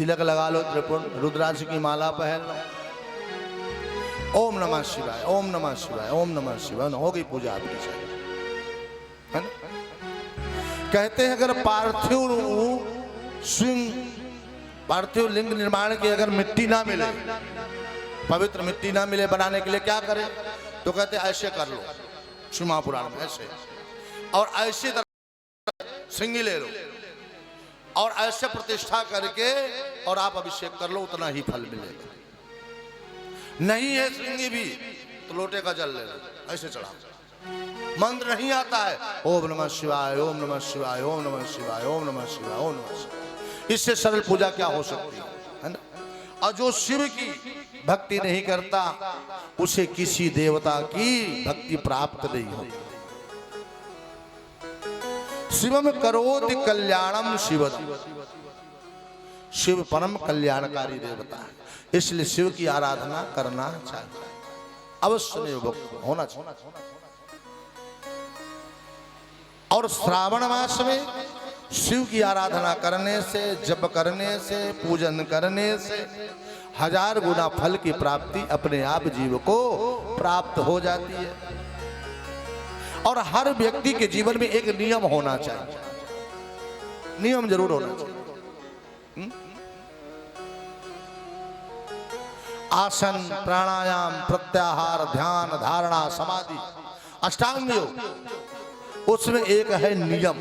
तिलक लगा लो, त्रिपुर रुद्राक्ष की माला पहन लो, ओम नमः शिवाय, ओम नमः शिवाय, ओम नमः शिवाय, हो गई पूजा आपकी सारी, है ना। कहते हैं अगर पार्थिव लिंग निर्माण की अगर मिट्टी ना मिले, पवित्र मिट्टी ना मिले बनाने के लिए क्या करें, तो कहते हैं ऐसे कर लो, श्री महापुराण में ऐसे, और ऐसे सिंगी ले लो और ऐसे प्रतिष्ठा करके और आप अभिषेक कर लो, उतना ही फल मिलेगा। नहीं है सिंगी भी तो लोटे का जल ले लो, ऐसे चढ़ा। मंत्र नहीं आता है, ओम नमः शिवाय, ओम नमः शिवाय, ओम नमः शिवाय, ओम नमः शिवाय, ओम नमः शिवाय। इससे सरल पूजा क्या हो सकती है ना। और जो शिव की भक्ति नहीं करता उसे किसी देवता की भक्ति प्राप्त नहीं होती। शिवम करोति कल्याणम शिवम, शिव परम कल्याणकारी देवता है, इसलिए शिव की आराधना करना चाहिए, अवश्य में भक्त होना चाहिए। और श्रावण मास में शिव की आराधना करने से, जप करने से, पूजन करने से 1000 गुना फल की प्राप्ति अपने आप जीव को प्राप्त हो जाती है। और हर व्यक्ति के जीवन में एक नियम होना चाहिए, नियम जरूर होना चाहिए। आसन, प्राणायाम, प्रत्याहार, ध्यान, धारणा, समाधि, अष्टांग योग, उसमें एक है नियम।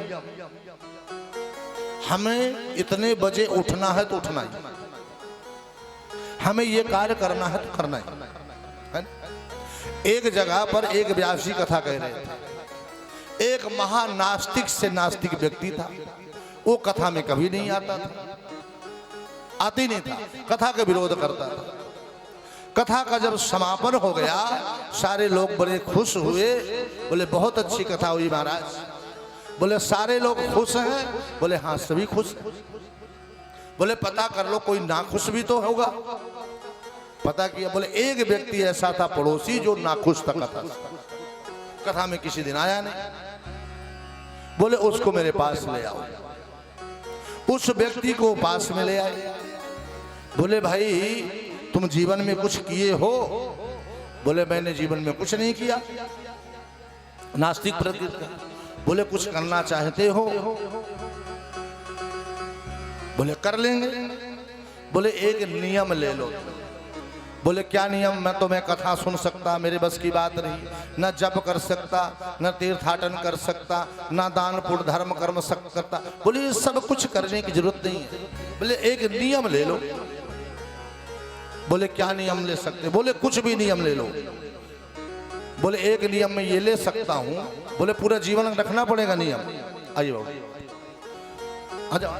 हमें इतने बजे उठना है तो उठना ही, हमें ये कार्य करना है तो करना ही, है। एक जगह पर एक व्यास जी कथा कह रहे थे, एक महानास्तिक से नास्तिक व्यक्ति था, वो कथा में कभी नहीं आता था, आती नहीं था, कथा का विरोध करता था। कथा का जब समापन हो गया सारे लोग बड़े खुश हुए, बोले बहुत अच्छी कथा हुई महाराज। बोले सारे लोग खुश हैं? बोले हाँ सभी खुश हैं। बोले पता कर लो कोई नाखुश भी तो होगा। पता किया, बोले एक व्यक्ति ऐसा था पड़ोसी जो नाखुश था कथा में, किसी दिन आया नहीं। बोले उसको मेरे पास ले आओ। उस व्यक्ति को पास में ले आए। बोले भाई तुम जीवन में कुछ किए हो? बोले मैंने जीवन में कुछ नहीं किया। नास्तिक प्रकृति। बोले कुछ करना चाहते हो? बोले कर लेंगे। बोले एक नियम ले लो। बोले क्या नियम? मैं तो मैं कथा सुन सकता, मेरे बस की बात नहीं, न जप कर सकता, न तीर्थाटन कर सकता, न दान पुण्य धर्म कर्म करता। बोले ये सब कुछ करने की जरूरत नहीं है। बोले एक नियम ले लो। बोले क्या नियम ले सकते? बोले कुछ भी नियम ले लो। बोले एक नियम में ये ले सकता हूं। बोले पूरा जीवन रखना पड़ेगा नियम। आइए बाबू आ जाओ,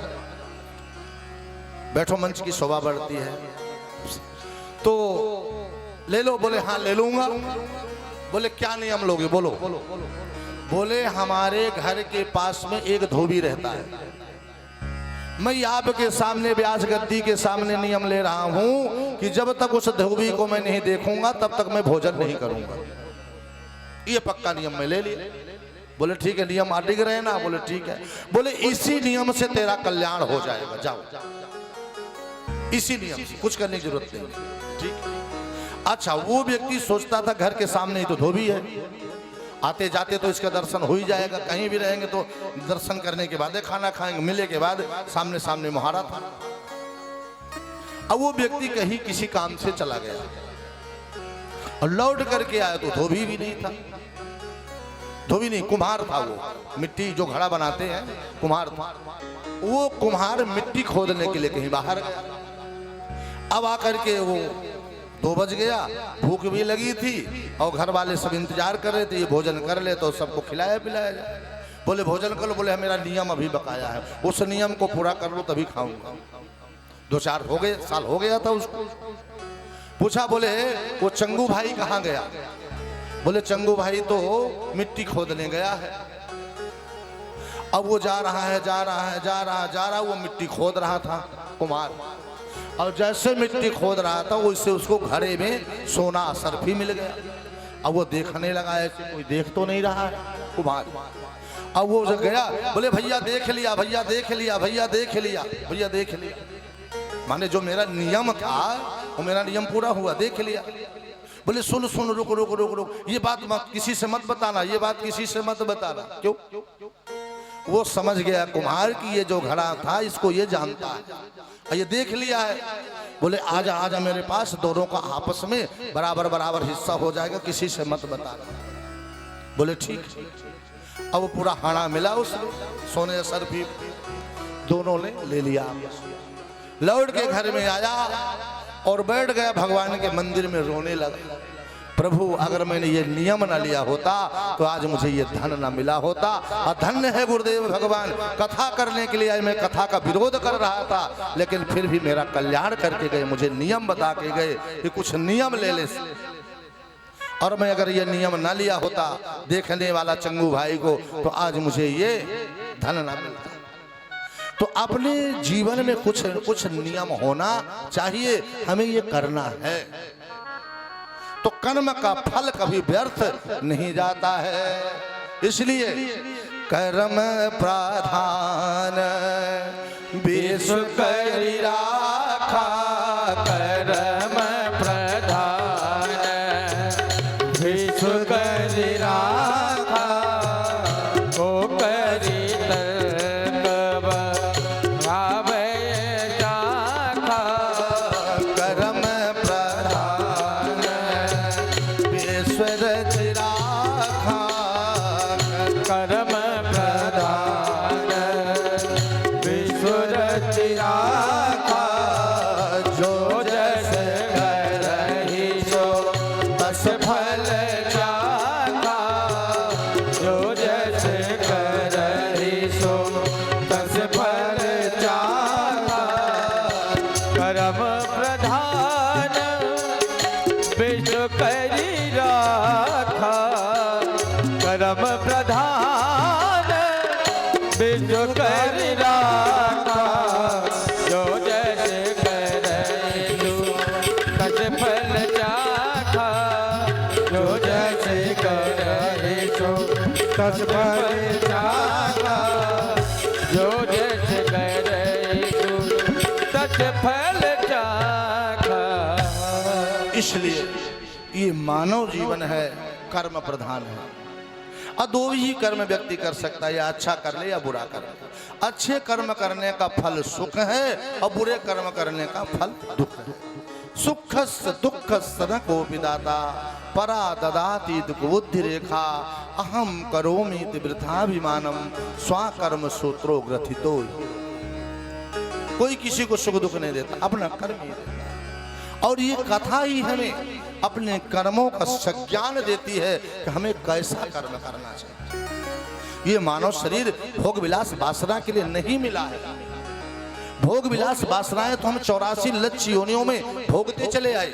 बैठो, मंच की शोभा बढ़ती है तो ले लो। बोले हाँ ले लूंगा। बोले क्या नियम लोगे? बोलो। बोले हमारे घर के पास में एक धोबी रहता है। मैं आपके सामने व्यास गद्दी के सामने नियम ले रहा हूं कि जब तक उस धोबी को मैं नहीं देखूंगा तब तक मैं भोजन नहीं करूंगा। ये पक्का नियम मैं ले लिया। बोले ठीक है, नियम अडिग रहे ना? बोले ठीक है। बोले इसी नियम से तेरा कल्याण हो जाएगा, जाओ इसी नियम से, कुछ करने की जरूरत नहीं। ठीक। अच्छा, वो व्यक्ति सोचता था घर के सामने ही तो धोबी है, आते जाते तो इसका दर्शन हो ही जाएगा, कहीं भी रहेंगे तो दर्शन करने के बाद खाना खाएंगे, मिले के बाद सामने सामने मुहारा था। अब वो व्यक्ति कहीं किसी काम से चला गया और लौट करके आया तो धोबी भी नहीं था। धोबी नहीं, कुम्हार था वो, मिट्टी जो घड़ा बनाते हैं कुम्हार था। वो कुम्हार मिट्टी खोदने के लिए कहीं बाहर गया। अब आकर के वो 2 बज गया, भूख भी लगी थी और घर वाले सब इंतजार कर रहे थे ये भोजन कर ले तो सबको खिलाया पिलाया जाए। बोले भोजन कर लो। बोले मेरा नियम अभी बकाया है, उस नियम को पूरा कर लो तभी खाऊंगा। 2-4 साल हो गया था उसको। पूछा, बोले वो चंगू भाई कहाँ गया? बोले चंगू भाई तो मिट्टी खोदने गया है। अब वो जा रहा, वो मिट्टी खोद रहा था कुमार, और जैसे मिट्टी खोद रहा था उससे उसको घड़े में सोना सर्फी मिल गया। अब वो देखने लगा, ऐसे कोई देख तो नहीं रहा है कुमार। अब वो गया, बोले भैया देख लिया, भैया देख लिया, भैया देख लिया, भैया देख लिया। माने जो मेरा नियम था वो मेरा नियम पूरा हुआ, देख लिया। बोले सुन सुन रुक रुक रुक रुक, ये बात मत किसी से मत बताना, ये बात किसी से मत बताना। क्यों? वो समझ गया कुम्हार की ये जो घड़ा था इसको ये जानता है, ये देख लिया है। बोले आजा आजा मेरे पास, दोनों का आपस में बराबर बराबर हिस्सा हो जाएगा, किसी से मत बताना। बोले ठीक। अब पूरा हाड़ा मिला उसने, सोने सरफी दोनों ने ले लिया। लौट के घर में आया और बैठ गया भगवान के मंदिर में रोने लगा। प्रभु अगर मैंने ये नियम ना लिया होता तो आज मुझे ये धन ना मिला होता। और धन्य है गुरुदेव भगवान, कथा करने के लिए मैं कथा का विरोध कर रहा था, लेकिन फिर भी मेरा कल्याण करके गए, मुझे नियम बता के गए कि कुछ नियम ले ले। और मैं अगर ये नियम ना लिया होता देखने वाला चंगू भाई को, तो आज मुझे ये धन ना मिलता। तो अपने जीवन में कुछ कुछ नियम होना चाहिए, हमें ये करना है तो कर्म का फल कभी व्यर्थ नहीं जाता है। इसलिए कर्म प्रधान विश्व करी राखा, कर्म प्रधान विश्व करी राखा, को करी कर्म प्रधान विश्व करी राखा, जो जैसे करे तस फल चाखा, जो जैसे करे तस फल चाखा, जो जैसे करे तस फल चाखा। इसलिए ये मानव जीवन है, कर्म प्रधान है। और दो ही कर्म व्यक्ति कर सकता है, या अच्छा कर ले या बुरा कर ले। अच्छे कर्म करने का फल सुख है और बुरे कर्म करने का फल दुख है। सुखस्य दुःखस्य न कोपि दाता, परा ददाति दुख बुद्धि रेखा, अहम करोमि वृथाभिमानम, स्वाकर्म सूत्रो ग्रथितो। कोई किसी को सुख दुख नहीं देता, अपना कर्म ही देता। और ये कथा ही हमें अपने कर्मों का संज्ञान देती है कि हमें कैसा कर्म करना चाहिए। ये मानव शरीर भोग विलास वासना के लिए नहीं मिला है। भोग विलास वासनाएं तो हम 84 लक्ष्य योनियों में भोगते चले आए।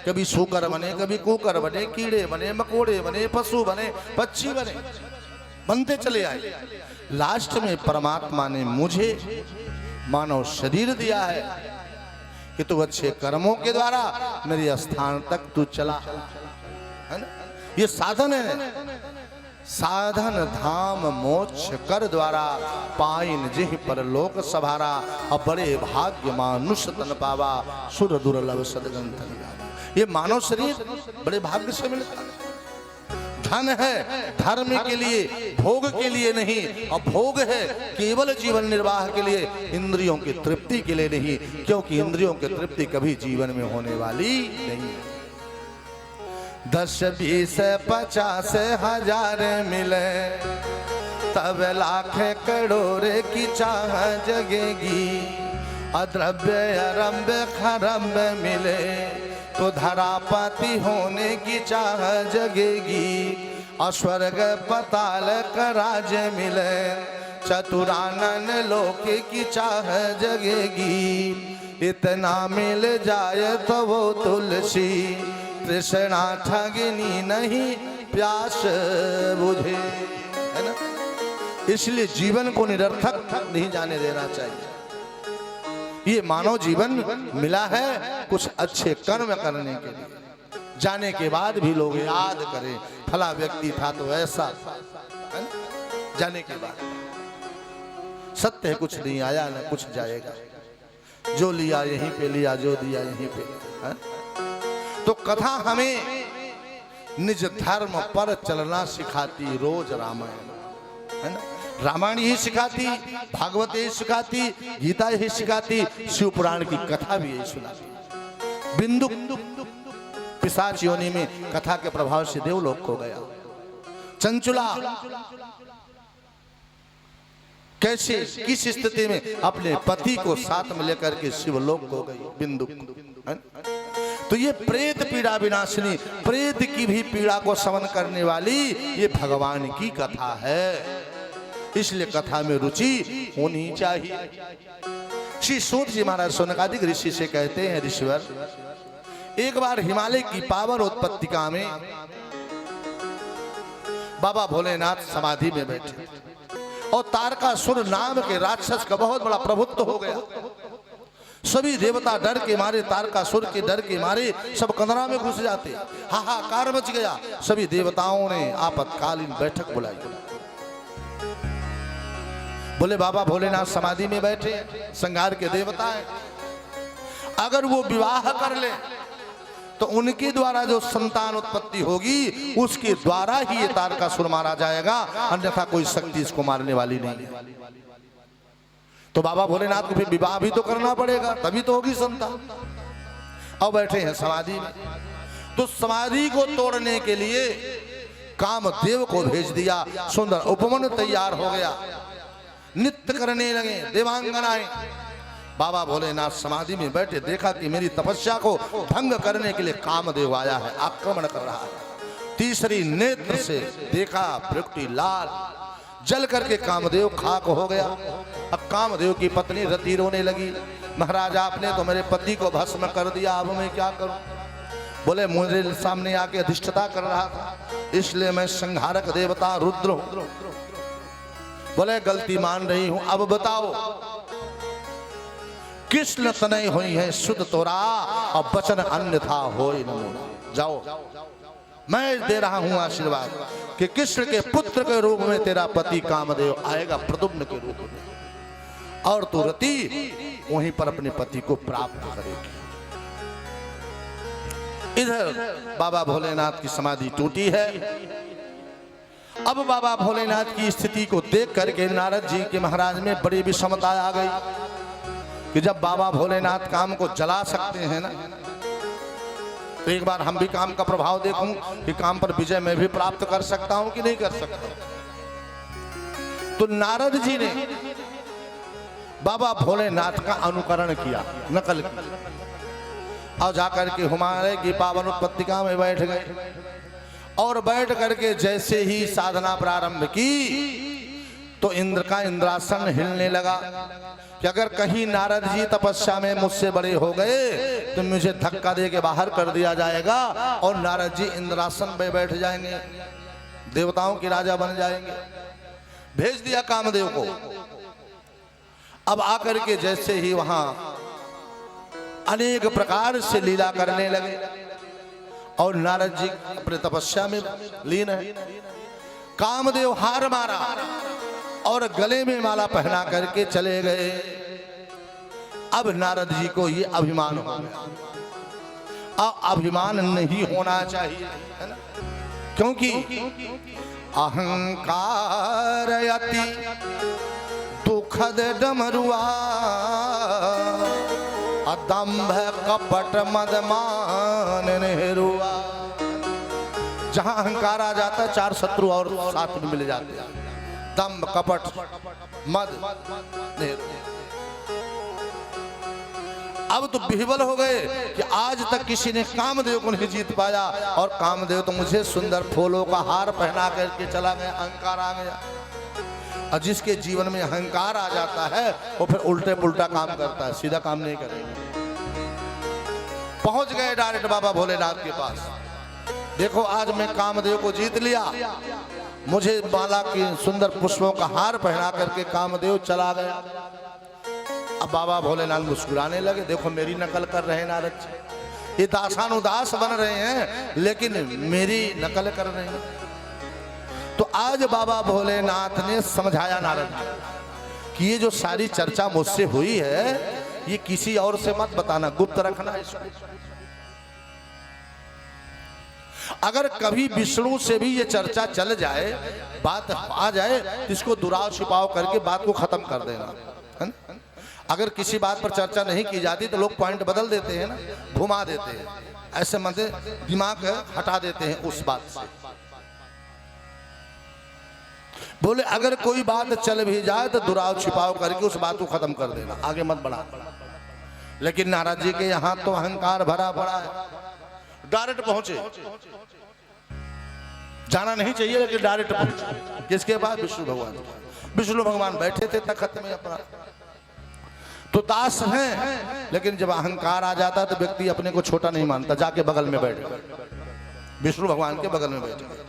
कभी सूकर बने, कभी कुकर बने, कीड़े बने, मकोड़े बने, पशु बने, पक्षी बने, बनते चले आए। लास्ट में परमात्मा ने मुझे मानव शरीर दिया है कि तू अच्छे कर्मों के द्वारा मेरे स्थान तक तू चला, है ना। ये साधन है, साधन धाम मोक्ष कर द्वारा, पाइन जिह पर लोक सभारा, अब बड़े भाग्य मानुष तन पावा, सुर दुर्लभ सदगंधन गावा। ये मानव शरीर बड़े भाग्य से मिलता है। धन है धर्म के लिए, भोग के लिए नहीं। और भोग है केवल जीवन निर्वाह के लिए, इंद्रियों की तृप्ति के लिए नहीं, क्योंकि इंद्रियों की तृप्ति कभी जीवन में होने वाली नहीं। 10 20 50 हजार मिले तब लाख करोड़ की चाह जगेगी, अद्रव्य अरम्य खरम्य मिले तो धरापति होने की चाह जगेगी, अस्वर्ग पताल का राज मिले चतुरानन लोक की चाह जगेगी। इतना मिल जाए तो वो तुलसी, तृष्णा ठगनी नहीं प्यास बुझे, है ना। इसलिए जीवन को निरर्थक नहीं जाने देना चाहिए। ये मानव जीवन मिला है कुछ अच्छे कर्म करने के लिए, जाने के बाद भी लोग याद करें फला व्यक्ति था तो ऐसा, है ना। जाने के बाद सत्य है कुछ नहीं आया न कुछ जाएगा। जो लिया यहीं पे लिया, जो दिया यहीं पे लिया, है? तो कथा हमें निज धर्म पर चलना सिखाती, रोज रामायण, है ना? रामायण ही सिखाती, भागवत यही सिखाती, गीता यही सिखाती, शिव पुराण की कथा भी यही सुनाती। बिंदु पिशाच योनि में कथा के प्रभाव से देवलोक को गया। चंचुला कैसे किस स्थिति में अपने पति को साथ में लेकर के शिवलोक को गई बिंदु, है? तो ये प्रेत पीड़ा विनाशिनी, प्रेत की भी पीड़ा को शमन करने वाली ये भगवान की कथा है। इसलिए कथा में रुचि होनी चाहिए। श्री सूत जी महाराज शौनकादिक ऋषि से कहते हैं, ऋषिवर, एक बार हिमालय की पावन उत्पत्तिका में बाबा भोलेनाथ समाधि में बैठे और तारकासुर नाम के राक्षस का बहुत बड़ा प्रभुत्व हो गया। सभी देवता डर के मारे, तारकासुर के डर के मारे सब कंदरा में घुस जाते, हाहाकार मच गया। सभी देवताओं ने आपातकालीन बैठक बुलाई। बोले बाबा भोलेनाथ समाधि में बैठे, संहार के देवता है, अगर वो विवाह कर ले तो उनके द्वारा जो संतान उत्पत्ति होगी उसके द्वारा ही ये तारकासुर मारा जाएगा, अन्यथा कोई शक्ति इसको मारने वाली नहीं है। तो बाबा भोलेनाथ को फिर विवाह भी तो करना पड़ेगा, तभी तो होगी संतान। अब बैठे हैं समाधि में, तो समाधि को तोड़ने के लिए कामदेव को भेज दिया। सुंदर उपवन तैयार हो गया, नृत्य करने लगे देवांगनाएं। बाबा भोलेनाथ समाधि में बैठे, देखा कि मेरी तपस्या को भंग करने के लिए कामदेव आया है, आक्रमण कर रहा है। तीसरी नेत्र से देखा, प्रकृति लाल जल करके कामदेव खाक हो गया। अब कामदेव की पत्नी रति रोने लगी, महाराज आपने तो मेरे पति को भस्म कर दिया, अब मैं क्या करूं? बोले मुझे सामने आके अधिष्ठता कर रहा था, इसलिए मैं संहारक देवता रुद्र हूं। बोले गलती मान रही हूं, अब बताओ किस तनय हुई है शुद्ध तोरा और वचन अन्यथा होई न मोरा। जाओ, मैं दे रहा हूं आशीर्वाद कि कृष्ण के पुत्र के रूप में तेरा पति कामदेव आएगा, प्रद्युम्न के रूप में, और तू रति वहीं पर अपने पति को प्राप्त करेगी। इधर बाबा भोलेनाथ की समाधि टूटी है। अब बाबा भोलेनाथ की स्थिति को देख करके नारद जी के महाराज में बड़ी विषमता आ गई कि जब बाबा भोलेनाथ काम को जला सकते हैं ना, तो एक बार हम भी काम का प्रभाव देखूं कि काम पर विजय मैं भी प्राप्त कर सकता हूं कि नहीं कर सकता। तो नारद जी ने बाबा भोलेनाथ का अनुकरण किया, नकल की, और जाकर के हिमालय की पावन उत्पत्तिका में बैठ गए। और बैठ करके जैसे ही साधना प्रारंभ की तो इंद्र का इंद्रासन हिलने लगा कि अगर कहीं नारद जी तपस्या में मुझसे बड़े हो गए तो मुझे धक्का दे के बाहर कर दिया जाएगा और नारद जी इंद्रासन पे बैठ जाएंगे, देवताओं के राजा बन जाएंगे। भेज दिया कामदेव को। अब आकर के जैसे ही वहां अनेक प्रकार से लीला करने लगे और नारद जी अपने तपस्या में लीन है। कामदेव हार मारा और गले में माला पहना करके चले गए। अब नारद जी को ये अभिमान हो गया। अभिमान नहीं होना चाहिए, है ना? क्योंकि अहंकार अति दुखद डमरुआ, दंभ कपट मदमान नेरुआ। जहां अहंकार आ जाता है चार शत्रु और साथ में मिल जाते हैं, दंभ कपट मद नेरुआ। अब तो बिहवल हो गए कि आज तक किसी ने कामदेव को नहीं जीत पाया और कामदेव तो मुझे सुंदर फूलों का हार पहना करके चला गया। अहंकार आ गया। और जिसके जीवन में अहंकार आ जाता है वो फिर उल्टे पुल्टा काम करता है, सीधा काम नहीं करेगा। पहुंच गए डायरेक्ट बाबा भोलेनाथ के पास। देखो आज मैं कामदेव को जीत लिया, मुझे माला की सुंदर पुष्पों का हार पहना करके कामदेव चला गया। अब बाबा भोलेनाथ मुस्कुराने लगे, देखो मेरी नकल कर रहे हैं नारद जी, ये दासानुदास बन रहे हैं लेकिन मेरी नकल कर रहे हैं। तो आज बाबा भोलेनाथ ने समझाया नारद जी कि ये जो सारी चर्चा मुझसे हुई है ये किसी और से मत बताना, गुप्त रखना इसको। अगर कभी विष्णु से भी ये चर्चा चल जाए, बात आ जाए, तो इसको दुराव छिपाव करके बात को खत्म कर देना, है ना? अगर किसी बात पर चर्चा नहीं की जाती तो लोग पॉइंट बदल देते हैं ना, घुमा देते हैं, ऐसे मतलब दिमाग हटा देते हैं उस बात से। बोले अगर कोई बात चल भी जाए तो दुराव छिपाव करके उस बात को खत्म कर देना, आगे मत बढ़ा। लेकिन नारद जी के यहाँ तो अहंकार भरा पड़ा है, डायरेक्ट पहुंचे, जाना नहीं चाहिए लेकिन डायरेक्ट पहुंचे। किसके पास? विष्णु भगवान। विष्णु भगवान बैठे थे तखत में अपना, तो दास हैं, लेकिन जब अहंकार आ जाता तो व्यक्ति अपने को छोटा नहीं मानता, जाके बगल में बैठ गए, विष्णु भगवान के बगल में बैठ गए।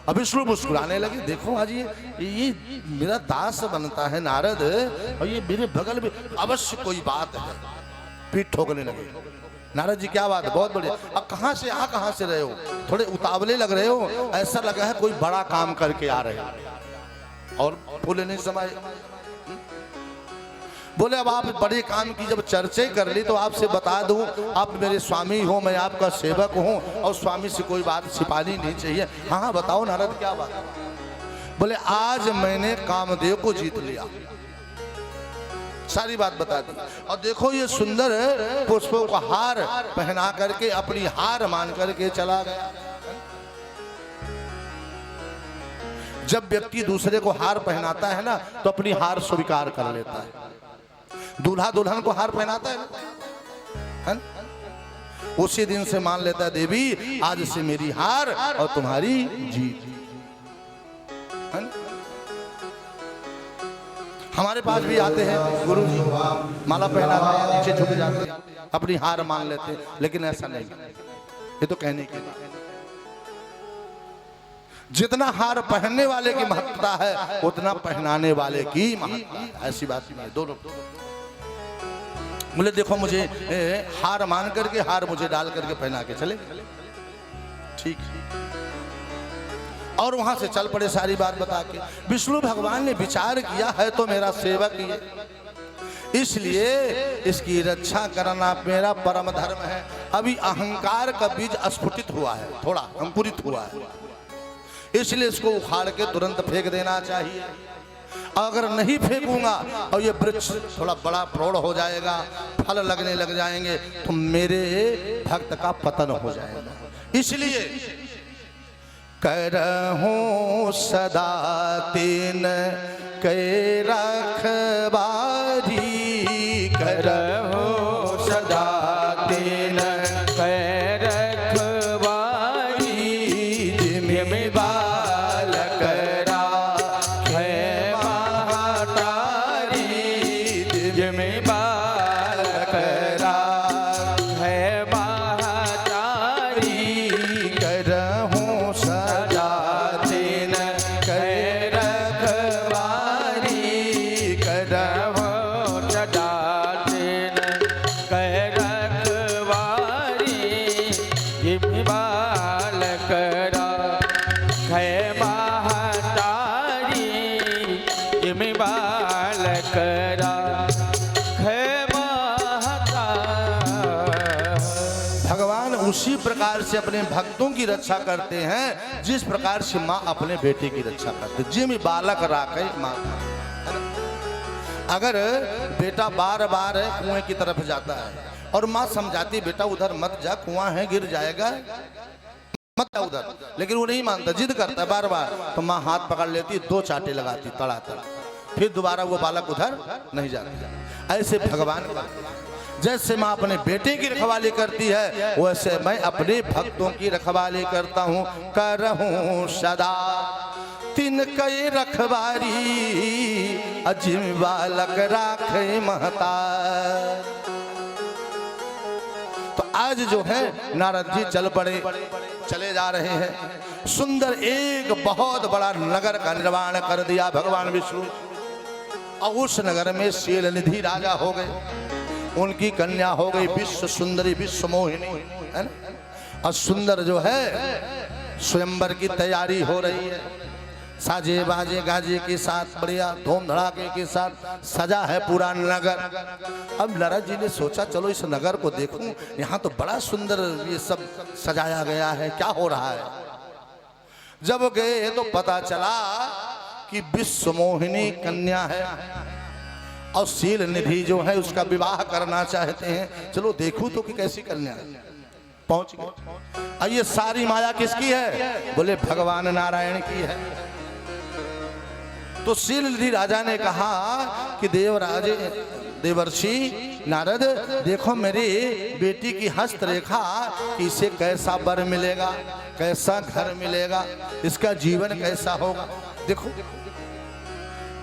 अब विष्णु मुस्कुराने लगे, देखो आज ये मेरा दास बनता है नारद, और ये मेरे बगल में, अवश्य कोई बात है। पीठ ठोकने लगे। नारद जी क्या बात है? बहुत बढ़िया। अब कहाँ से रहे हो? थोड़े उतावले लग रहे हो, ऐसा लगा है कोई बड़ा काम करके आ रहे हो। और बोले नहीं समाये। बोले अब आप बड़े काम की जब चर्चा कर ली तो आपसे बता दूं, आप मेरे स्वामी हो, मैं आपका सेवक हूं, और स्वामी से कोई बात छिपानी नहीं चाहिए। हाँ बताओ नारद क्या बात? बोले आज मैंने कामदेव को जीत लिया, सारी बात बता दी। और देखो ये सुंदर पुष्पों का हार पहना करके अपनी हार मान करके चला गया। जब व्यक्ति दूसरे को हार पहनाता है ना तो अपनी हार स्वीकार कर लेता है। दूल्हा दुल्हन को हार पहनाता है ना? उसी दिन से मान लेता है देवी आज से मेरी हार और तुम्हारी जीत, है ना? हमारे पास भी आते हैं गुरु जी, माला पहनाते हैं, नीचे झुक जाते हैं, अपनी हार मान लेते हैं, लेकिन ऐसा नहीं, ये तो कहने की बात। जितना हार पहनने वाले की महत्ता है उतना पहनाने वाले की महत्ता है, ऐसी बात नहीं है। दोनों बोले देखो मुझे हार मान करके, हार मुझे डाल करके पहना के चले, ठीक। और वहां से चल पड़े सारी बात बता के। विष्णु भगवान ने विचार किया है तो मेरा सेवक ही है, इसलिए इसकी रक्षा करना मेरा परम धर्म है। अभी अहंकार का बीज स्फुटित हुआ है, थोड़ा अंकुरित हुआ है, इसलिए इसको उखाड़ के तुरंत फेंक देना चाहिए। अगर नहीं फेंकूंगा और ये वृक्ष थोड़ा बड़ा प्रौढ़ हो जाएगा, फल लगने लग जाएंगे, तो मेरे भक्त का पतन हो जाएगा। इसलिए करहूं सदा तीन कै रखबारी, करहूं सदा तीन कै रखबारी, जिम्मे बालक राखे महतारी, जिम्मे बालक राखे महतारी, करहूं उसी प्रकार से अपने भक्तों की रक्षा करते हैं जिस प्रकार से माँ अपने बेटे की रक्षा करते। जिम बालक राखे माँ, अगर बेटा बार बार कुएं की तरफ जाता है और माँ समझाती बेटा उधर मत जा, कुआं है गिर जाएगा, मत जा उधर, लेकिन वो नहीं मानता, जिद करता है बार बार, तो माँ हाथ पकड़ लेती, दो चाटे लगाती तड़ातड़, फिर दोबारा वो बालक उधर नहीं जाता। ऐसे भगवान का जैसे माँ अपने बेटे की रखवाली करती है वैसे मैं अपने भक्तों की रखवाली करता हूँ। करहूँ सदा तीन कै रखवारी, अजिम बालक राखे महता। तो आज जो है नारद जी चल पड़े, चले जा रहे हैं। सुंदर एक बहुत बड़ा नगर का निर्माण कर दिया भगवान विष्णु, और उस नगर में शीलनिधि राजा हो गए, उनकी कन्या हो गई विश्व सुंदरी, विश्व मोहिनी, है ना। और सुंदर जो है स्वयंवर की तैयारी हो रही है। साजे बाजे गाजे के साथ बढ़िया धूम धड़ाके के साथ सजा है पूरा नगर। अब नारद जी ने सोचा चलो इस नगर को देखूं, यहाँ तो बड़ा सुंदर ये सब सजाया गया है, क्या हो रहा है। जब गए तो पता चला कि विश्व मोहिनी कन्या है और शील निधि जो है उसका विवाह करना चाहते हैं। चलो देखूं तो कि कैसी कन्या है। पहुंच गए। और ये सारी माया किसकी है? बोले भगवान नारायण की है। तो शील निधि राजा ने कहा कि देवराज देवर्षि नारद देखो मेरी बेटी की हस्तरेखा, इसे कैसा वर मिलेगा, कैसा घर मिलेगा, इसका जीवन कैसा होगा। देखो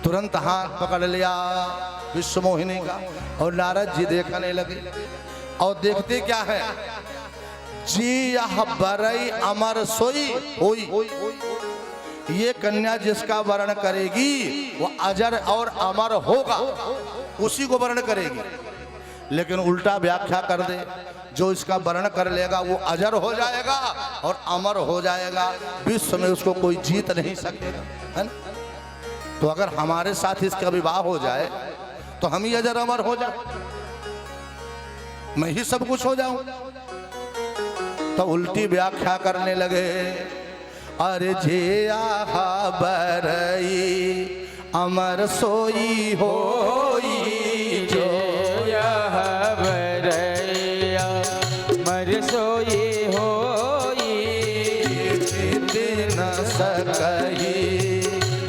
तुरंत हाथ पकड़ लिया विश्व मोहिनी का और नारद जी देखने लगे। और देखते क्या है, जी यह बरई अमर सोई होई, ये कन्या जिसका वर्ण करेगी वो अजर और अमर होगा, उसी को वर्ण करेगी। लेकिन उल्टा व्याख्या कर दे, जो इसका वर्ण कर लेगा वो अजर हो जाएगा और अमर हो जाएगा, विश्व में उसको कोई जीत नहीं सकेगा, है ना। तो अगर हमारे साथ इसका विवाह हो जाए तो हम ही अजर अमर हो जाए, मैं ही सब कुछ हो जाऊं। तो उल्टी व्याख्या करने लगे, अरे जे आहा बरई अमर सोई होई, जो यह बरई अमर सोई होई, जीत न सकही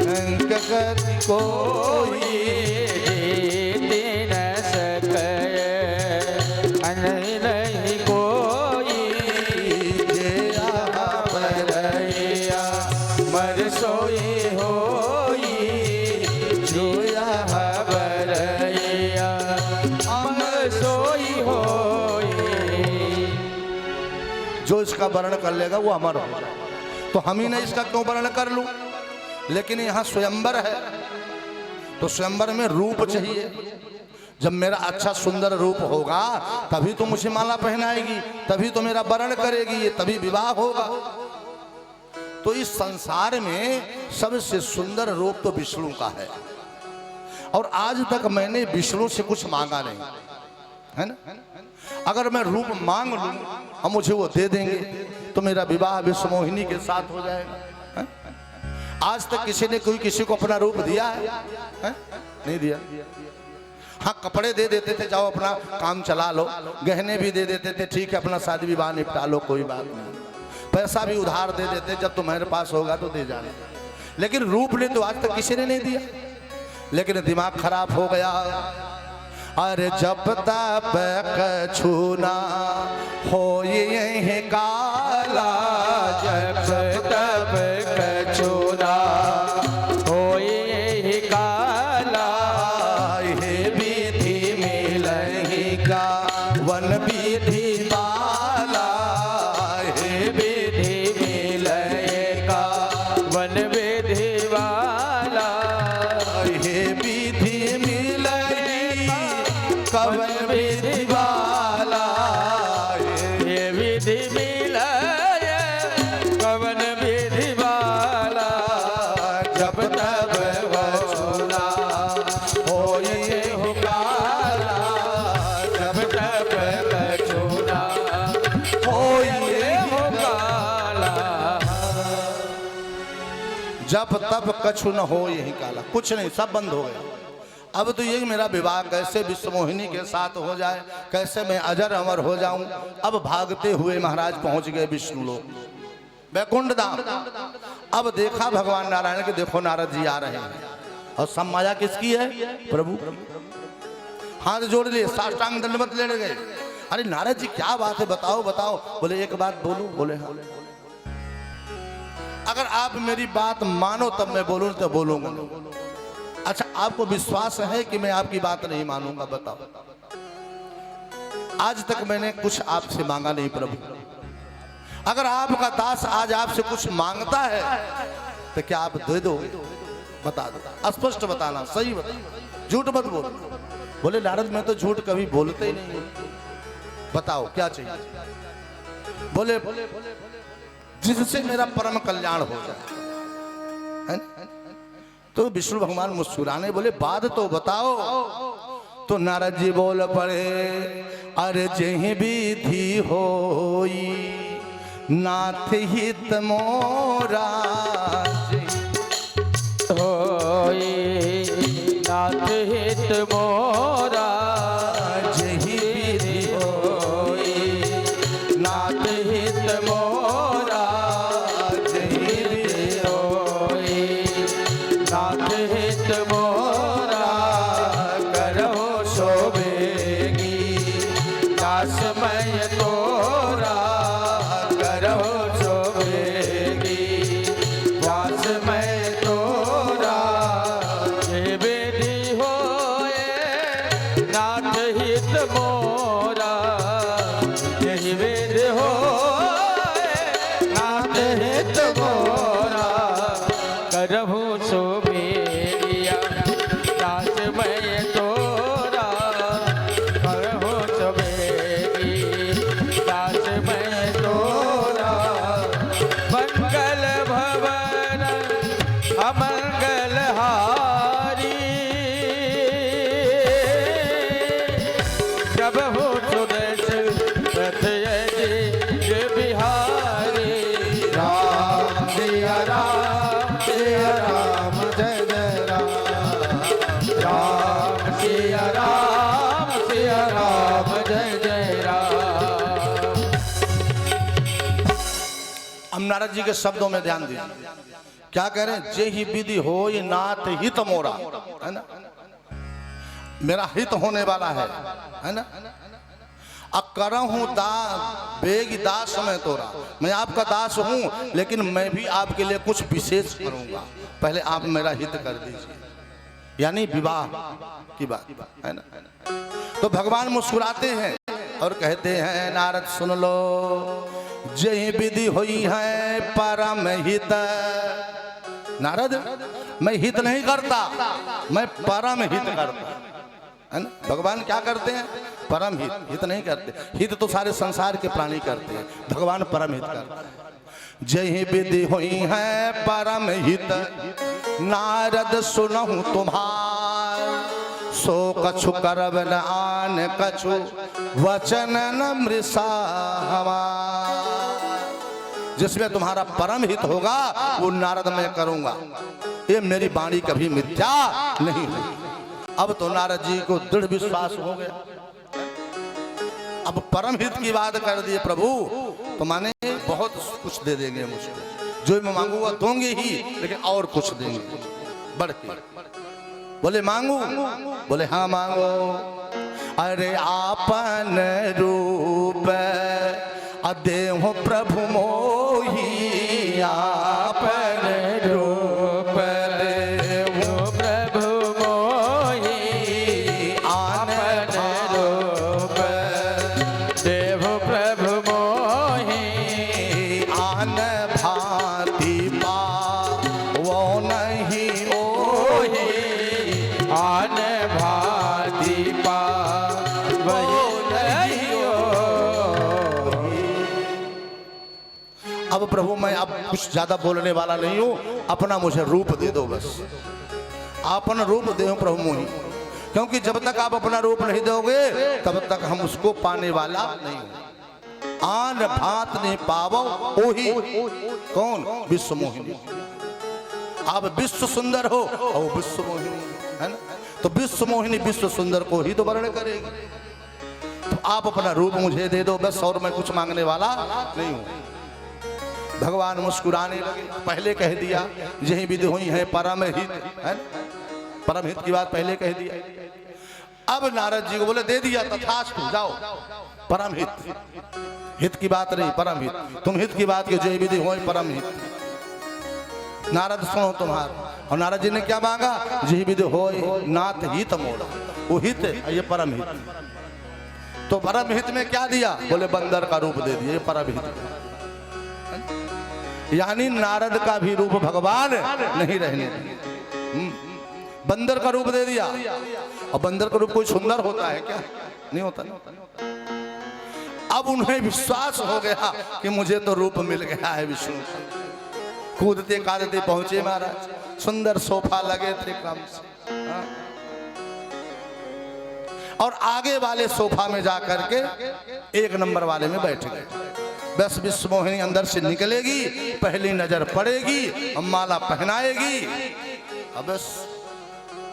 अंक गति कोई, जीत न सके नहीं कोई, जे आहा बरई अमर सोई होई, जो यह बरई अमर सोई होई। जो इसका वर्ण कर लेगा वो अमर होगा। तो हम ही नहीं इसका क्यों वर्ण कर लूं। लेकिन यहाँ स्वयंवर है तो स्वयंवर में रूप चाहिए। जब मेरा अच्छा सुंदर रूप होगा तभी तो मुझे माला पहनाएगी, तभी तो मेरा वर्ण करेगी, तभी विवाह होगा। तो इस संसार में सबसे सुंदर रूप तो विष्णु का है और आज तक मैंने विष्णु से कुछ मांगा नहीं, है ना। अगर मैं रूप मांग लूं और मुझे वो दे देंगे तो मेरा विवाह विश्व मोहिनी के साथ हो जाएगा, है? आज तक किसी ने कोई किसी को अपना रूप दिया है? नहीं दिया। हाँ कपड़े दे देते थे, जाओ अपना काम चला लो, गहने भी दे देते थे, ठीक है अपना शादी विवाह निपटा लो, कोई बात नहीं। पैसा भी उधार दे देते, जब तुम्हारे पास होगा तो दे जाना। लेकिन रूप ने तो आज तक किसी ने नहीं दिया। लेकिन दिमाग खराब हो गया। अरे जब तक कछुना हो ये काला, जब तब कछुना होई काला, हे विधि मिलही का वन विधि वाला, हे विधि मिलेगा वन विधि वाला, हे विधि मिलही कवन विधि वाला, ये विधि मिले कवन विधि वाला, जब तब कछुना हो ये काला, जब तब कछुना हो ये काला। जब तब कछु न हो यही काला, कुछ नहीं, सब बंद हो गया। अब तो ये मेरा विवाह कैसे विश्व मोहिनी के साथ हो जाए, कैसे मैं अजर अमर हो जाऊं। अब भागते हुए महाराज पहुंच गए विष्णु लोक, वैकुंठ धाम। अब देखा भगवान नारायण के, देखो नारद जी आ रहे हैं और सब माया किसकी है? प्रभु। हाथ जोड़ लिए, साष्टांग दंडवत लेने गए। अरे नारद जी क्या बात है, बताओ बताओ। बोले एक बात बोलूं? बोले हाँ। अगर आप मेरी बात मानो तब मैं बोलूं, तो बोलूंगा। अच्छा आपको विश्वास है कि मैं आपकी बात नहीं मानूंगा? बताओ। आज तक मैंने कुछ आपसे मांगा नहीं प्रभु। अगर आपका दास आज आपसे कुछ मांगता है तो क्या आप दे दो? बता दो, स्पष्ट बताना, सही बताओ, झूठ मत बोलो। बोले नारद मैं तो झूठ कभी बोलते ही नहीं, बताओ क्या चाहिए। बोले जिससे मेरा परम कल्याण हो जाए, है ना? तो विष्णु भगवान मुस्कुराने बोले बात तो बताओ। तो नारद जी बोल पड़े अरे जही विधि होई नाथ हित मोरा होई नाथ हित मोरा जही विधि होई नाथ हित मोरा जही विधि होई नाथ हित मोरा करो शोभेगी दासमय तोरा करो शोभेगी दासमय तोरा ये विधि होए नाथ हित मोरा यही विधि होए नाथ हित मोरा करहु शोभेगिया दासमय तोरा करहु शोभेगी दासमय तोरा मंगल भवन अमंगल हारी जब हो सुदर्श रथ यदि बिहारी राम सिया राम सिया राम जय जय राम राम सिया राम जय जय राम। हम नारद जी के शब्दों में ध्यान दीजिए क्या कह रहे हैं, जे ही विधि होई नाथ हित मोरा, है ना, मेरा हित होने वाला है ना। अकरहूँ बेग दास में तोरा, मैं आपका दास हूँ लेकिन मैं भी आपके लिए कुछ विशेष करूंगा, पहले आप मेरा हित कर दीजिए, यानी विवाह की बात है ना। तो भगवान मुस्कुराते हैं और कहते हैं नारद सुन लो, जही विधि हुई है परम हित। नारद मैं हित नहीं करता, मैं परम हित करता, है ना। भगवान क्या करते हैं, परम हित, हित नहीं करते। हित तो सारे संसार के प्राणी करते हैं, भगवान परम हित करते हैं। जही विधि हुई है परम हित नारद सुनहु तुम्हार, सो कछु करब न आन कछु वचन न मृषा हमार। जिसमें तुम्हारा परम हित होगा वो नारद मैं करूंगा, ये मेरी वाणी कभी मिथ्या नहीं होगी। अब तो नारद जी को दृढ़ विश्वास हो गया, अब परम हित की बात कर दिए प्रभु, तो माने बहुत कुछ दे देंगे मुझको, जो मैं मांगूंगा दोंगे ही, लेकिन और कुछ देंगे बढ़ के। बोले मांगू, बोले हाँ मांगो। अरे आपन रूप अदेहु प्रभु मोही, आपन रूप देहु प्रभु मोही, आपन रूप देव प्रभु मोहि आन भांति पावो नहीं ओही, आन भांति पावो नहीं ओही। अब प्रभु मैं अब कुछ ज्यादा बोलने वाला नहीं हूँ, अपना मुझे रूप दे दो बस, अपन रूप दे प्रभु मोही। क्योंकि जब तक आप अपना रूप नहीं दोगे तब तक हम उसको पाने वाला नहीं हो। आन भांत ने पावो ओही, कौन, विश्व मोहिनी। आप विश्व सुंदर हो और विश्व मोहिनी, है ना। तो विश्व मोहिनी विश्व सुंदर को ही तो वर्ण करेगी। तो आप अपना रूप मुझे दे दो बस, और मैं कुछ मांगने वाला नहीं हूं। भगवान मुस्कुराने लगे, पहले कह दिया यही विधि हुई है परम हित, है परम हित की बात पहले कह दिया। अब नारद जी को बोले दे दिया तथास्तु, जाओ परम हित, हित की बात नहीं परम हित, तुम हित की बात की जय विधि हो परम हित। नारद सुनो तुम्हारा, और नारद जी ने क्या मांगा, जय विधि हो नाथ हित मोड़ा, वो हित ये परम हित। तो परम हित में क्या दिया, बोले बंदर का रूप दे दिए, परम हित। यानी नारद का भी रूप भगवान नहीं रहने दिए, बंदर का रूप दे दिया। और बंदर का रूप कोई सुंदर होता है क्या, नहीं होता, नहीं। अब उन्हें विश्वास हो गया कि मुझे तो रूप मिल गया है विष्णु। कूदते कादते पहुंचे महाराज, सुंदर सोफा लगे थे कम से, हाँ? और आगे वाले सोफा में जा करके 1 नंबर वाले में बैठ गए। बस विश्व मोहिनी अंदर से निकलेगी, पहली नजर पड़ेगी, माला पहनाएगी, अब बस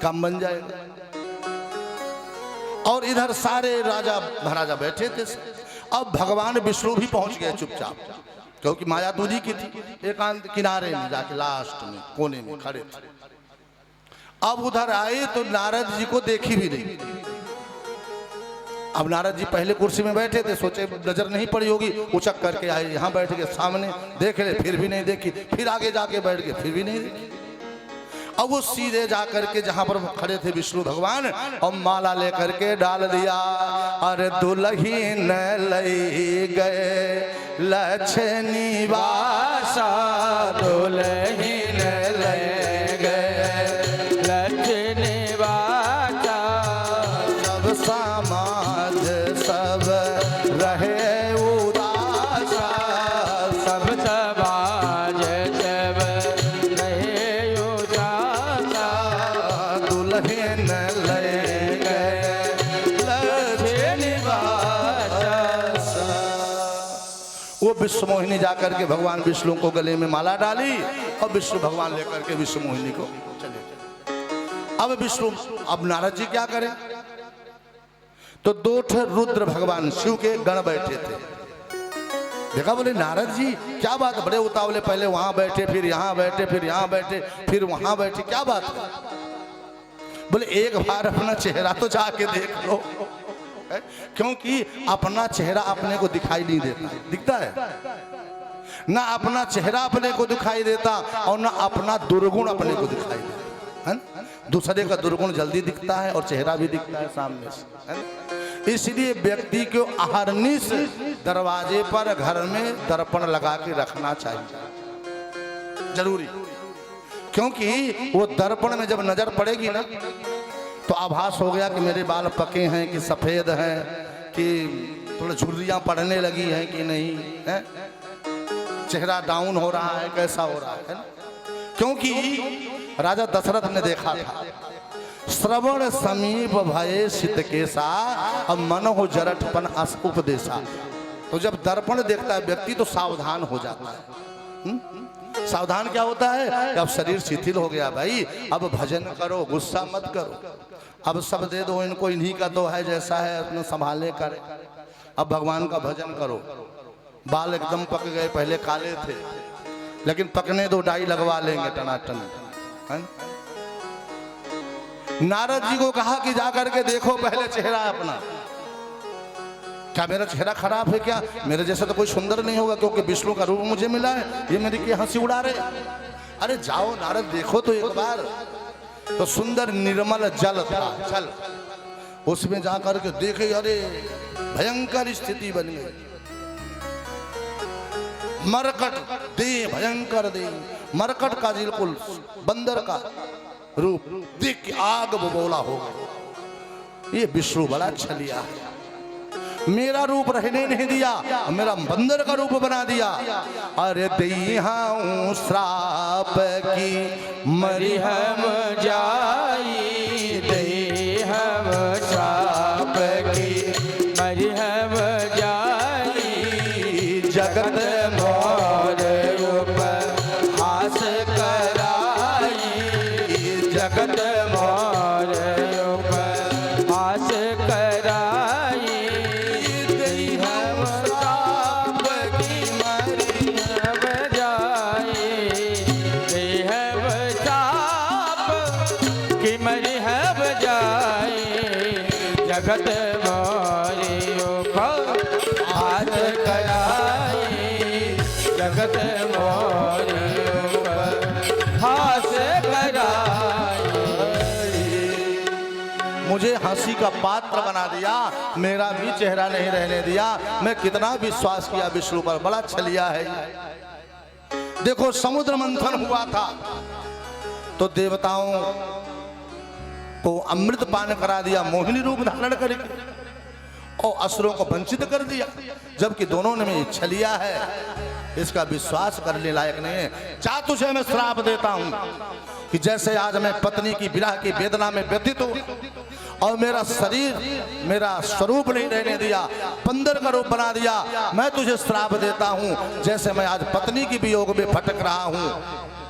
काम बन जाएगा। और इधर सारे राजा महाराजा बैठे थे। अब भगवान विष्णु भी पहुंच गए चुपचाप, क्योंकि माया दूजी की थी, एकांत किनारे में जाके लास्ट में कोने में खड़े थे। अब उधर आए तो नारद जी को देखी भी नहीं। अब नारद जी पहले कुर्सी में बैठे थे, सोचे नजर नहीं पड़ी होगी, उचक करके आए, यहाँ बैठ के सामने देख ले, फिर भी नहीं देखी, फिर आगे जाके बैठ गए, फिर भी नहीं देखी। अब वो सीधे जा करके जहां पर खड़े थे विष्णु भगवान, और माला लेकर के डाल दिया। अरे दुल्हीन लई गए लक्ष्मी वासा, दुल्हीन ले गए लक्ष्मी वासा, सब समाज सब रहे उदासा, सब समाज सब रहे उदासा, दुल्हीन ले गए लक्ष्मी वासा। वो विश्व मोहिनी जाकर के भगवान विष्णु को गले में माला डाली, और विष्णु भगवान लेकर के विश्व मोहिनी को चले। अब नारद जी क्या करें? तो 2 रुद्र भगवान शिव के गण बैठे थे। देखा, बोले नारद जी क्या बात, बड़े उतावले, पहले वहां बैठे, फिर यहाँ बैठे, फिर यहाँ बैठे, फिर वहां बैठे, क्या बात है? बोले एक बार अपना चेहरा तो जाके देख लो, क्योंकि अपना चेहरा अपने को दिखाई नहीं देता, दिखता है ना, अपना चेहरा अपने को दिखाई देता और ना अपना दुर्गुण अपने को दिखाई देता है। दूसरे का दुर्गुण जल्दी दिखता है और चेहरा भी दिखता है सामने से, है? इसलिए व्यक्ति को अहरनिश दरवाजे पर घर में दर्पण लगा के रखना चाहिए, जरूरी, क्योंकि वो दर्पण में जब नजर पड़ेगी ना, तो आभास हो गया कि मेरे बाल पके हैं कि सफेद हैं, कि थोड़ा झुर्रियां पड़ने लगी हैं कि नहीं है, चेहरा डाउन हो रहा है, कैसा हो रहा है ना? क्योंकि राजा दशरथ ने देखा था, श्रवण समीप भये सित केसा, अब मन हो जरठपन अस उपदेशा। तो जब दर्पण देखता है व्यक्ति तो सावधान हो जाता है। सावधान क्या होता है? अब शरीर शिथिल हो गया भाई, अब भजन करो, गुस्सा मत करो, अब सब दे दो इनको, इन्हीं का तो है, जैसा है अपने संभाले करे, अब भगवान का भजन करो। बाल एकदम पक गए, पहले काले थे, लेकिन पकने दो, डाई लगवा लेंगे टनाटन, है? नारद जी को कहा कि जाकर के देखो पहले चेहरा अपना, क्या मेरा चेहरा खराब है क्या? मेरे जैसा तो कोई सुंदर नहीं होगा, क्योंकि विष्णु का रूप मुझे मिला है, ये मेरी की हंसी उड़ा रहे। अरे जाओ नारद, देखो तो एक बार। तो सुंदर निर्मल जल था, जल, उसमें जाकर के देखे, अरे भयंकर स्थिति बन गई, मरकट दे, भयंकर दे, मरकट का बिल्कुल बंदर का रूप देख के आग बबोला हो गया। ये विष्णु बड़ा छलिया है, मेरा रूप रहने नहीं दिया, मेरा बंदर का रूप बना दिया। अरे दईहाऊं श्राप की मरी हम जाई, दे हम श्राप की मरी हम जाई, जगत मोर उपहास कराई, जगत मोर उपहास कराई, दे हम श्राप की मरी हम जाई, दे हम श्राप की मरी हम जाई, जगत मोर उपहास कराई, जगत मोर उपहास कराई। मुझे हंसी का पात्र बना दिया, मेरा भी चेहरा नहीं रहने दिया। मैं कितना विश्वास किया विष्णु पर, बड़ा छलिया है। देखो समुद्र मंथन हुआ था तो देवताओं को अमृत पान करा दिया, मोहिनी रूप धारण करके, और असुरों को वंचित कर दिया, जबकि दोनों ने में छलिया है। इसका विश्वास करने लायक नहीं है। जा तुझे मैं श्राप देता हूं कि जैसे आज मैं पत्नी की विरह की वेदना में व्यथित हूं और मेरा शरीर मेरा स्वरूप नहीं रहने दिया, बंदर का रूप बना दिया, मैं तुझे श्राप देता हूं जैसे मैं आज पत्नी की वियोग में भटक रहा हूं,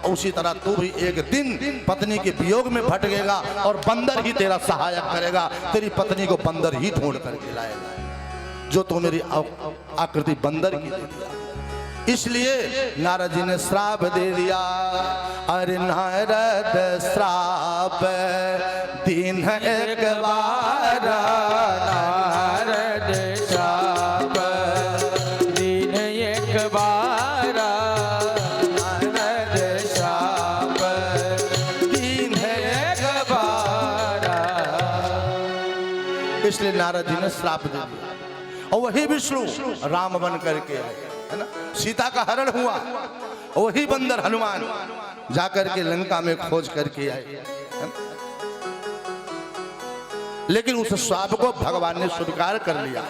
उसी तरह तू भी एक दिन पत्नी के वियोग में भटकेगा और बंदर ही तेरा सहायक करेगा, तेरी पत्नी को बंदर ही ढूंढ करके लाएगा जो तू मेरी आकृति बंदर की दे दिया। इसलिए नारद जी ने श्राप दे दिया। अरे नारद श्राप दिन एक बार, नारद श्राप दिन एक बार, नारद श्राप दिन एक बार। इसलिए नारद जी ने श्राप दे दिया और वही विष्णु राम बन करके आए, है ना, सीता का हरण हुआ, वही बंदर हनुमान जाकर के लंका में खोज करके आए, है ना? लेकिन उस श्राप को भगवान ने स्वीकार कर लिया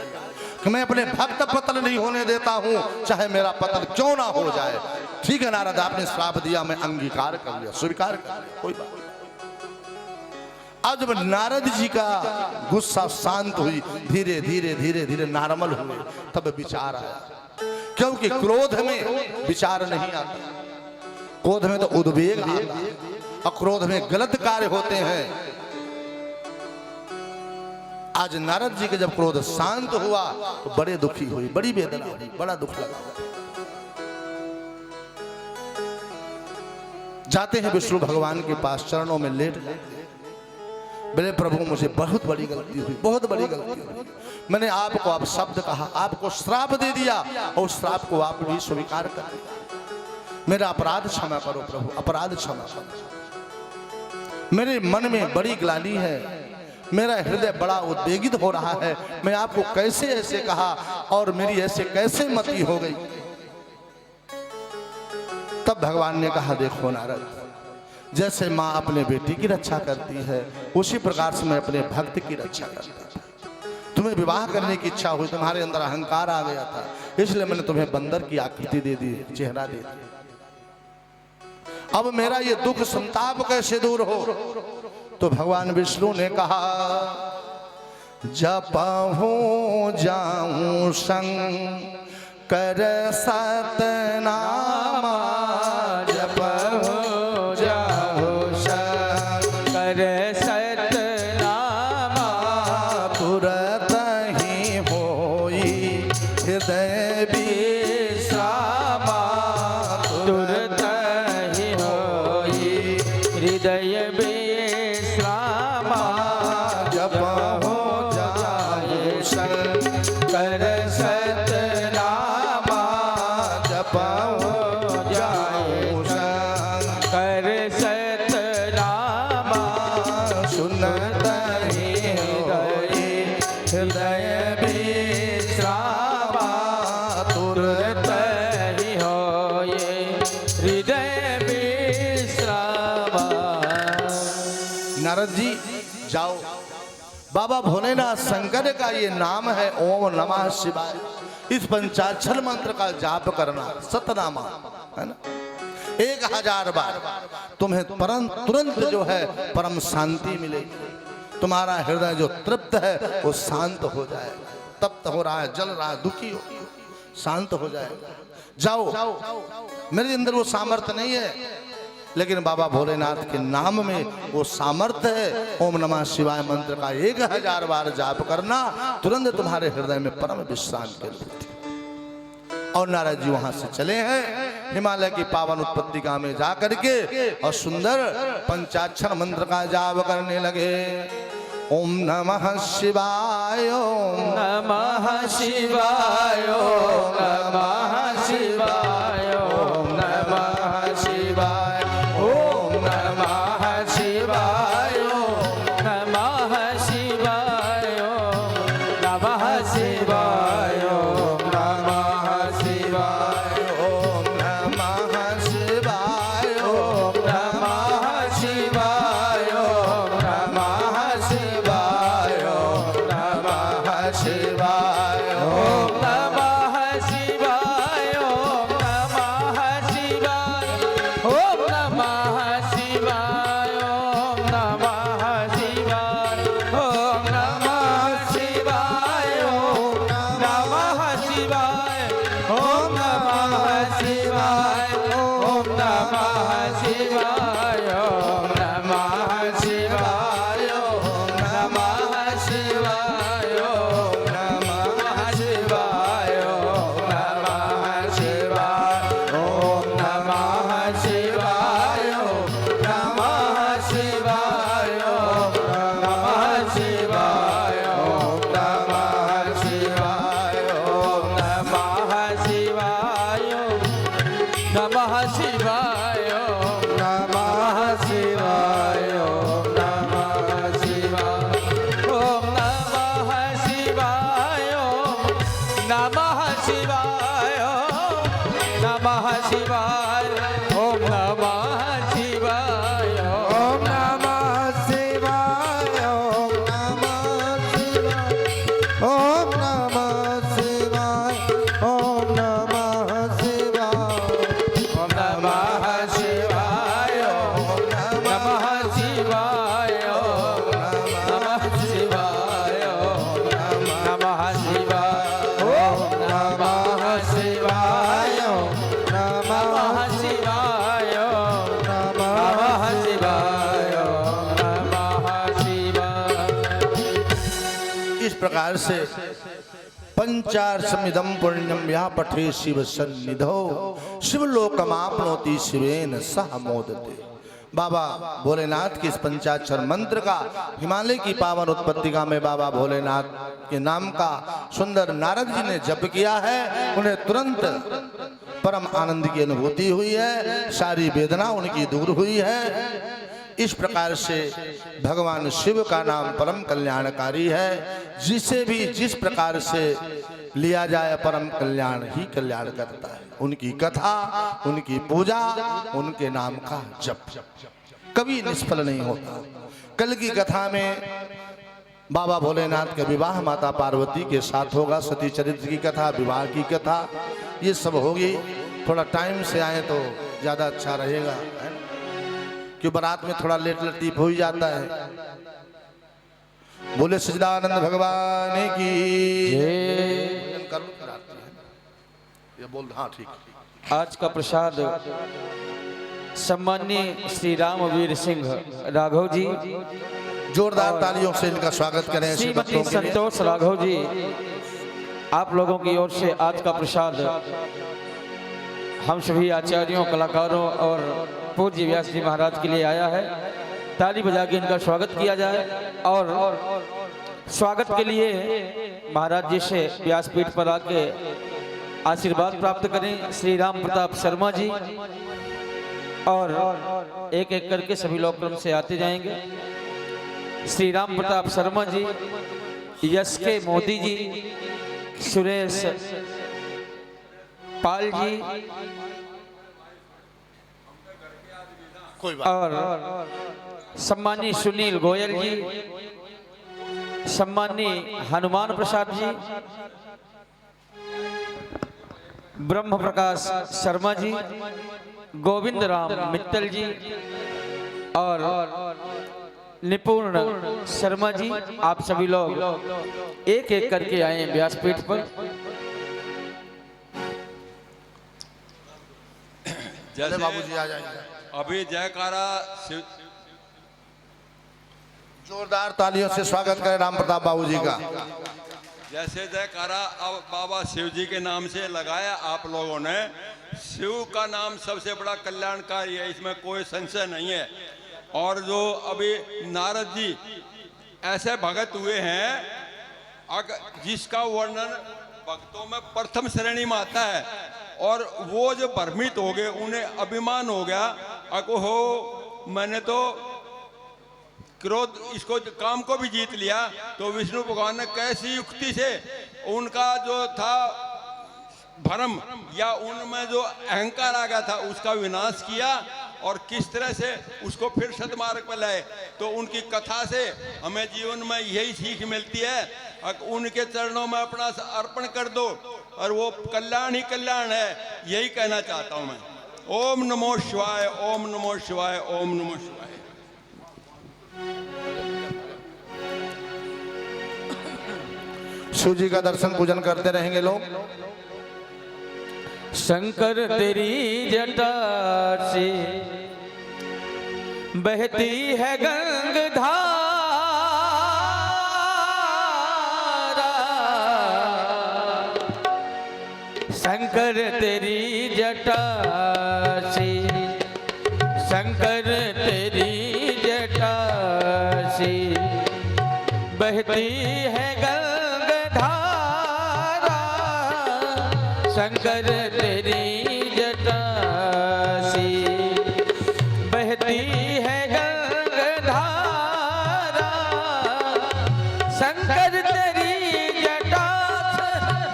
कि मैं अपने भक्त पतन नहीं होने देता हूं, चाहे मेरा पतन क्यों ना हो जाए। ठीक है नारद, आपने श्राप दिया, मैं अंगीकार कर लिया, स्वीकार कर लिया, कोई बात। आज जब नारद जी का गुस्सा शांत हुई, धीरे धीरे धीरे धीरे नॉर्मल हुए, तब विचार आया, क्योंकि क्रोध में विचार नहीं आता, क्रोध में तो उद्वेग आता और क्रोध में गलत कार्य होते हैं। आज नारद जी के जब क्रोध शांत हुआ तो बड़े दुखी हुई, बड़ी वेदना हुई, बड़ा दुख लगा। जाते हैं विष्णु भगवान के पास, चरणों में लेट गए, बोले प्रभु मुझे बहुत बड़ी गलती हुई, बहुत बड़ी गलती हुई, मैंने आपको आप शब्द कहा, आपको श्राप दे दिया और उस श्राप को आप भी स्वीकार कर दिया। मेरा अपराध क्षमा करो प्रभु, अपराध क्षमा करो। मेरे मन में बड़ी ग्लानि है, मेरा हृदय बड़ा उद्वेगित हो रहा है, मैं आपको कैसे ऐसे कहा और मेरी ऐसे कैसे मति हो गई। तब भगवान ने कहा, देखो नारद, जैसे माँ अपने बेटी की रक्षा करती है उसी प्रकार से मैं अपने भक्त की रक्षा करता था। तुम्हें विवाह करने की इच्छा हुई, तुम्हारे अंदर अहंकार आ गया था, इसलिए मैंने तुम्हें बंदर की आकृति दे दी, चेहरा दे दिया। अब मेरा ये दुख संताप कैसे दूर हो? तो भगवान विष्णु ने कहा, जपहूं जाऊं शंकर सतनामा, जपहूं जाऊं शंकर सतनामा, तुरत ही होई हृदय विश्रामा, तुरत ही होई हृदय विश्रामा, जपहूं जाऊं शंकर सतनामा, जपहूं जाऊं शंकर सतनामा, सुनत ही होई हृदय विश्रामा, तुरत ही होए हृदय विश्रामा। नारद जी जाओ, बाबा भोलेनाथ शंकर का ये नाम है ओम नमः शिवाय, इस पंचाक्षर मंत्र का जाप करना, सतनामा, है ना, 1000 बार तुम्हें तुरंत जो है परम शांति मिलेगी, तुम्हारा हृदय जो तृप्त है वो शांत हो जाएगा, तप्त हो रहा है, जल रहा है, दुखी हो, शांत हो जाएगा। जाओ, मेरे अंदर वो सामर्थ्य नहीं है, लेकिन बाबा भोलेनाथ के नाम में वो सामर्थ्य है। ओम नमः शिवाय मंत्र का 1000 बार जाप करना, तुरंत तुम्हारे हृदय में परम विश्रांति की अनुभूति। और नारद जी वहां से चले हैं हिमालय की पावन उत्पत्तिका में जा करके और सुंदर पंचाक्षर मंत्र का जाप करने लगे। ओम नमः शिवाय, ओम नमः शिवाय, ओम नमः शिवाय, ओम नमः शिवाय, ओम नमः शिवाय, ओम नमः शिवाय, ओम नमः शिवाय, ओम नमः शिवाय, ओम नमः शिवाय, ओम नमः शिवाय, ओम नमः शिवाय, ओम नमः शिवाय, ओम नमः शिवाय, शिवाय ओम नमः शिवाय ओम नमः शिवाय ओम नमः शिवाय ओम नमः शिवाय ओम नमः शिवाय ओम नमः शिवाय ओम नमः शिवाय ओम नमः शिवाय ओम नमः शिवाय ओम नमः शिवाय ओम नमः शिवाय नमः शिवाय नमः शिवाय ओम नमः शिवाय ओम नमः शिवाय नमः शिवाय नमः शिवाय ओम नमः शिवाय ओम नमः शिवाय ओम नमः शिवाय ओम नमः शिवाय ओम नमः शिवाय ओम नमः शिवाय ओम नमः शिवाय ओम नमः शिवाय ओम नमः शिवाय ओम नमः शिवाय ओम नमः शिवाय ओम नमः शिवाय। इस प्रकार से पंचार्षमिदं पुण्यम या पठे शिव सन्निधौ शिवलोकमाप्नोति शिवेन सह मोदते। बाबा भोलेनाथ के इस पंचाक्षर मंत्र का हिमालय की पावन उत्पत्तिका में बाबा भोलेनाथ के नाम का सुंदर नारद जी ने जप किया है। उन्हें तुरंत परम आनंद की अनुभूति हुई है, सारी वेदना उनकी दूर हुई है। इस प्रकार से भगवान शिव का नाम परम कल्याणकारी है। जिसे भी जिस प्रकार से लिया जाए परम कल्याण ही कल्याण करता है। उनकी कथा, उनकी पूजा, उनके नाम का जप कभी निष्फल नहीं होता। कल की कथा में बाबा भोलेनाथ का विवाह माता पार्वती के साथ होगा। सती चरित्र की कथा, विवाह की कथा, ये सब होगी। थोड़ा टाइम से आए तो ज्यादा अच्छा रहेगा, है ना? क्यों बारात में थोड़ा लेट लतीफ हो ही जाता है। बोले सच्चिदानंद भगवान की ये बोल। हाँ ठीक। आज का प्रसाद सम्माननीय श्री रामवीर सिंह राघव जी, जोरदार तालियों से इनका स्वागत करें। ऐसे श्रीमती भक्तों के लिए। संतोष राघव जी, आप लोगों की ओर से आज का प्रसाद हम सभी आचार्यों, कलाकारों और पूज्य व्यास जी महाराज के लिए आया है। ताली बजा के इनका स्वागत किया जाए। और स्वागत के लिए महाराज जी से व्यासपीठ पर आके आशीर्वाद प्राप्त करें श्री राम प्रताप शर्मा जी। और एक एक करके सभी लोग क्रम से आते जाएंगे। श्री राम प्रताप शर्मा जी, यश के मोदी जी, सुरेश पाल जी कोई बात और सम्मानी सुनील गोयल जी, सम्मानी हनुमान प्रसाद जी, ब्रह्म प्रकाश शर्मा जी, गोविंद राम मित्तल जी और निपुण शर्मा जी, आप सभी लोग एक एक करके आए व्यासपीठ पर। जैसे बाबूजी आ जाएंगे। अभी जयकारा शिव जोरदार तालियों से स्वागत करें राम प्रताप बाबूजी का। जैसे जयकारा अब बाबा शिव जी के नाम से लगाया आप लोगों ने। शिव का नाम सबसे बड़ा कल्याणकारी है, इसमें कोई संशय नहीं है। और जो अभी नारद जी ऐसे भगत हुए हैं जिसका वर्णन भक्तों में प्रथम श्रेणी में आता है। और वो जो भ्रमित हो गए, उन्हें अभिमान हो गया, हो मैंने तो क्रोध इसको काम को भी जीत लिया। तो विष्णु भगवान ने कैसी युक्ति से उनका जो था भ्रम या उनमें जो अहंकार आ गया था उसका विनाश किया और किस तरह से उसको फिर सदमार्ग पर लाए। तो उनकी कथा से हमें जीवन में यही सीख मिलती है, उनके चरणों में अपना अर्पण कर दो और वो कल्याण ही कल्याण है। यही कहना चाहता हूं मैं। ओम नमो शिवाय, ओम नमो शिवाय, ओम नमो शिवाय। शिव जी का दर्शन पूजन करते रहेंगे लोग। शंकर तेरी जटा से बहती है गंगाधारा, शंकर तेरी जटा से, शंकर तेरी जटा से बहती है गंगाधारा, शंकर तेरी जटा से बहती है गंगाधारा, शंकर तेरी जटा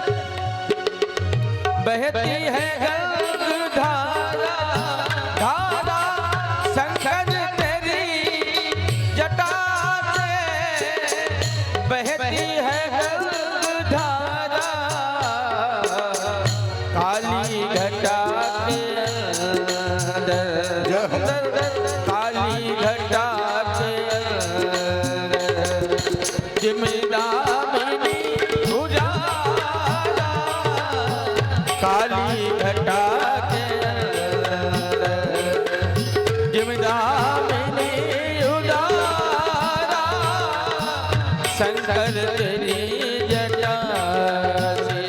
से बहती है गंगाधारा, धारा शंकर तेरी जटा से बहती है गंगाधारा, काली घटा के अंदर, काली घटा के अंदर जिमदामिनी उजाला, काली घटा के अंदर जिमदामिनी उजाला, शंकर तेरी जटा से।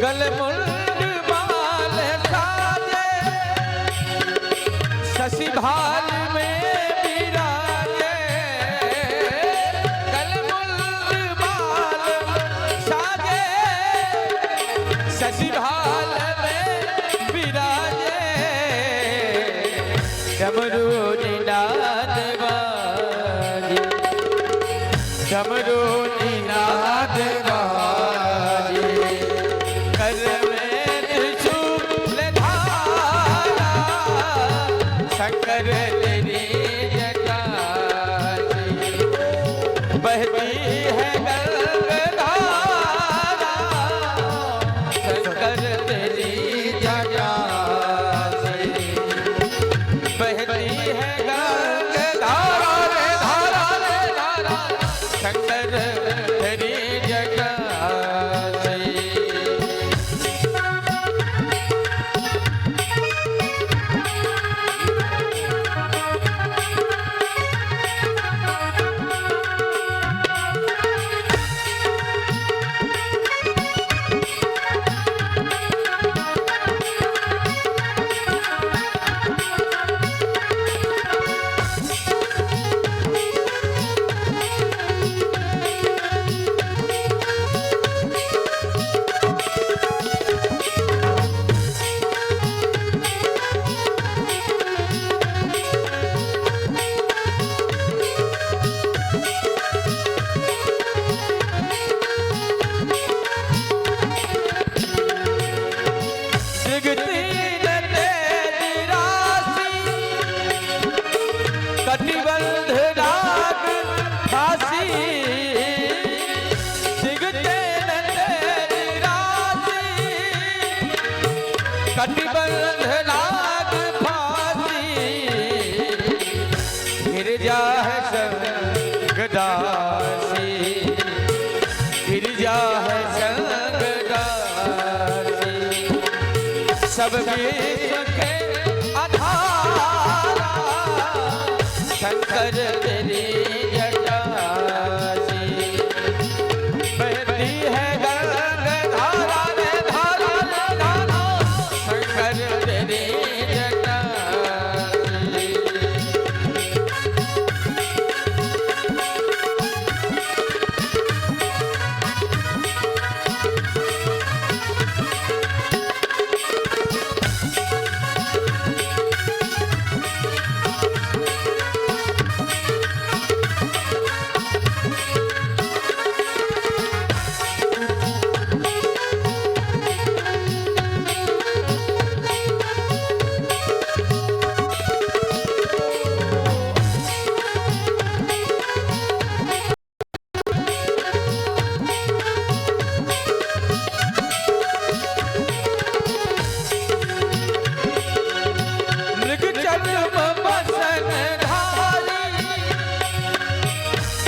गलमुंड बाल साजे शशि भाल में विराजे, गलमुंड बाल साजे शशि भाल में विराजे, डमरू निनाद बाजे, डमरू निनाद बाजे, कर में त्रिशूल धारा, शंकर तेरी जटा से बहती है गंगाधारा, शंकर तेरी जटा से बहती है गंगाधारा, रे धारा रे धारा, शंकर तेरी जटा से। कटिबंध नाग फांसी, सिगते न तेरी राशि, कटिबंध नाग फांसी, गिर जाए संगदासी, गिर जाए संगदासी, सब विश्व के आधारा, शंकर तेरी जटा से बहती है गंगाधारा, रे धारा रे धारा, शंकर तेरी जटा से।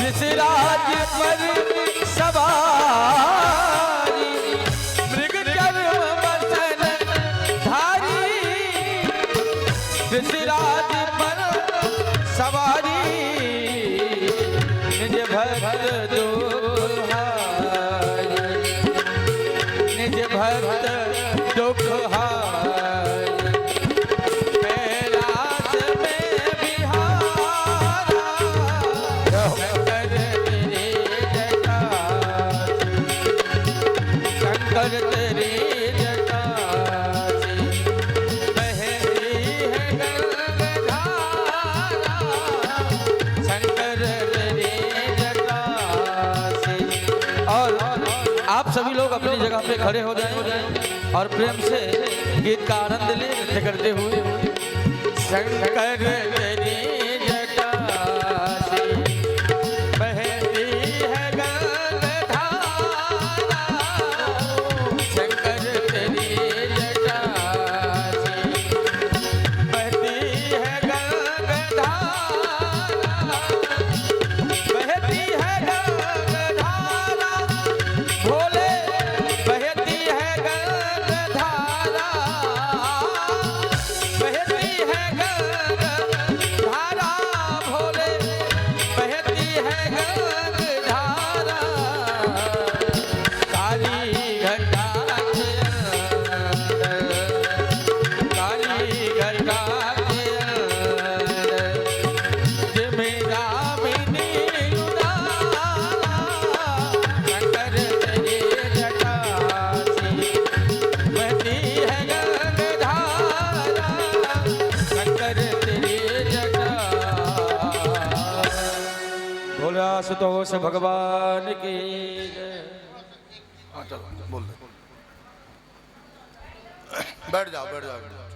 ऋषिराज पर सवारी मृग चर्म बसन धारी ऋषिराज पर सवारी निज भक्त दुहारी निज भक्त दुखहारी कैलाश में बिहारा शंकर तेरे जटासी शंकर तेरे जटासी बहती है गंगाधारा शंकर तेरे जटासी। और आप सभी लोग अपनी जगह पे खड़े हो जाएं और प्रेम से गीत का आनंद लें नृत्य करते हुए। शंकर तेरी जटासी बहती है गंगाधारा शंकर तेरी जटासी बहती है गंगाधारा बहती है गंगाधारा भोले बहती है गंगाधारा बहती है गंगाधारा भोले बहती है गंगाधारा काली घटा के अंदर काली घटा के अंदर जिमेरा मिनी उदारा शंकर तेरे जटासी बहती है गंगाधारा शंकर तेरे जटासी। भोला सुतोष भगवान की जय। हाँ चलो बोल दे बैठ जाओ बैठ जाओ बैठ जाओ।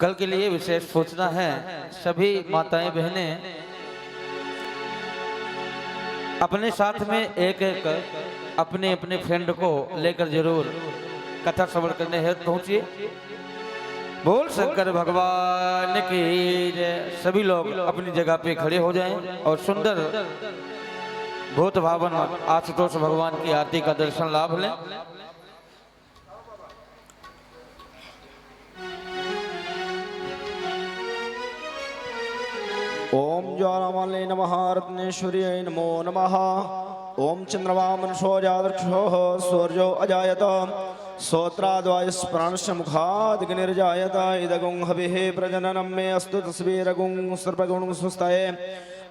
कल के लिए विशेष सूचना है। सभी माताएं बहनें अपने साथ में एक एक अपने अपने फ्रेंड को लेकर जरूर कथा श्रवण करने हेतु पहुंचिए। बोल शंकर भगवान की जय। सभी लोग अपनी जगह पे खड़े हो जाएं और सुंदर भूत भावन आशुतोष भगवान की आरती का दर्शन लाभ लें। ओम ज्वालामाले नमः रत्नेश्वर्यै नमो नमः। ओम चंद्रमामनुषो जादृक्षोः सूर्यो अजायत श्रोत्राद्वायुस्प्राणस्य मुखादग्निर्जायत इदगुं हविः प्रजननं मे अस्तु तस्वीरगुं सर्पगुं सुस्तये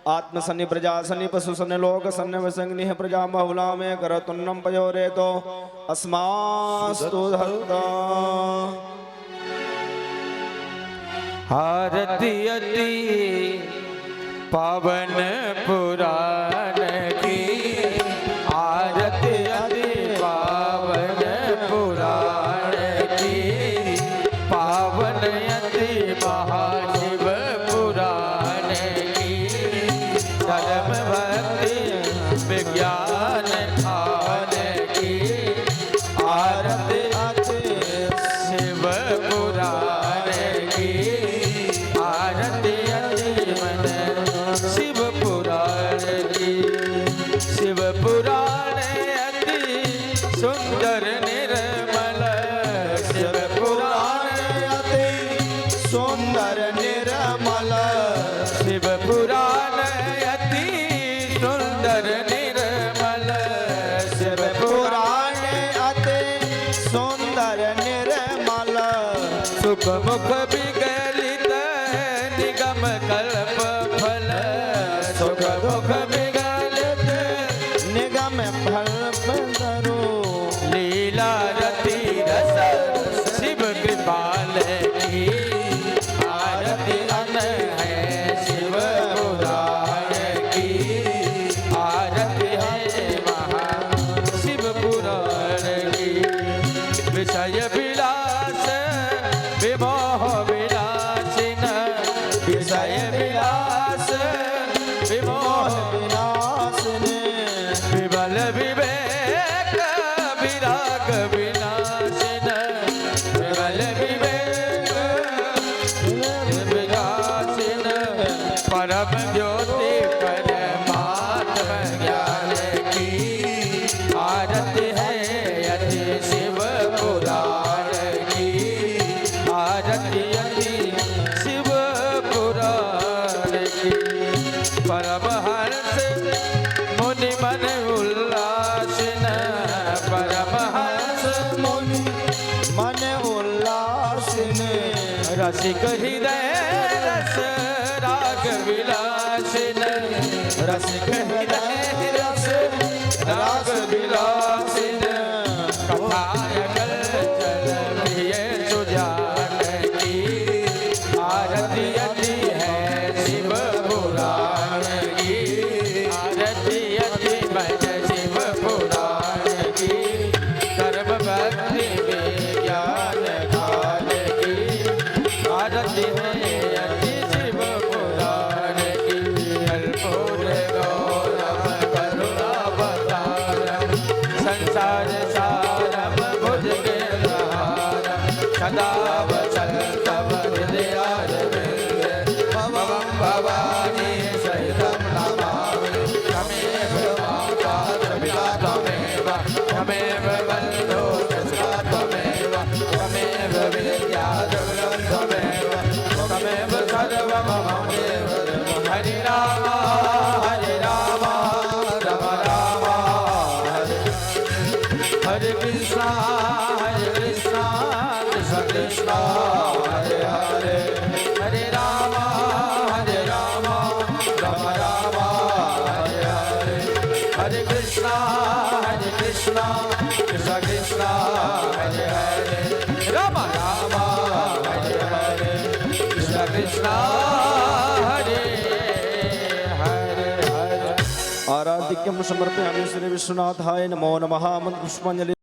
आत्मसन्नि प्रजासन्नि पशुसन्नि लोकसन्नि वसंग्निः प्रजा बहुला मे करतुन्नं पयोरेतो अस्मास्तु धत्ता। आरती अति पावन पुराण की, आरती अति पावन पुराण की, पावन अति महाशिव पुराण की, धर्म भक्ति विज्ञान खान की, आरती अति शिव पुराण की, आरती अति मन शिव पुराण की। शिव पुराण अति सुंदर निर्मल, शिव पुराण अति सुंदर निर्मल, शिव पुराण अति सुंदर निर्मल, शिव पुराण अति सुंदर निर्मल, सुख मुख विगलित निगम कल्प फल, सुख मुख विगलित निगम फल धरो, लीला रति रस शिव कृपाल की, आरती अन है शिव पुराण की, आरती है महा शिव पुराण की। विषय विलास विमोह विलासिन, विषय विलास विमोह विनाशने, विमल विवेक विराग विनाशिन, विमल विवेक विनाशिन, परम ज्योति परमात्म ज्ञान की, आरती है अति शिव पुराण की, आरती अति शिव पुराण की। परमहंस मुनि मन उल्लासिन, परमहंस मुनि मन उल्लासिने, रसिक हृदय रस राग विलासिन, रसिक हृदय रस राग विलासिन, कथायकल चल प्रिय सुजान की, आरती अति है शिव पुराण की, आरती अति मन शिव पुराण की, कर्म भक्ति विज्ञान खान की, आरती है अति शिव पुराण की। कर्पूर गौरव करुणावतारम संसार सारम भुजगेन्द्रहारम सदा वसन्तम हृदयारविन्दे भवं भवानी सहितं नमामि। त्वमेव माता पिता त्वमेव, त्वमेव बन्धो सखा त्वमेव, त्वमेव विद्या द्रविणं त्वमेव, त्वमेव सर्वं मम देव। हरे राम हरे राम राम राम हरे हरे कृष्णा कृष्ण कृष्ण हरे हरे, हरे राम राम राम हरे हरे, हरे कृष्णा कृष्ण कृष्ण हरे हरे, राम राम हरे हरे, कृष्ण कृष्ण हरे हरे हरे। आराधिक्यं समर्पयामि श्री विश्वनाथाय नमो नमः। मंत्र पुष्पांजलि।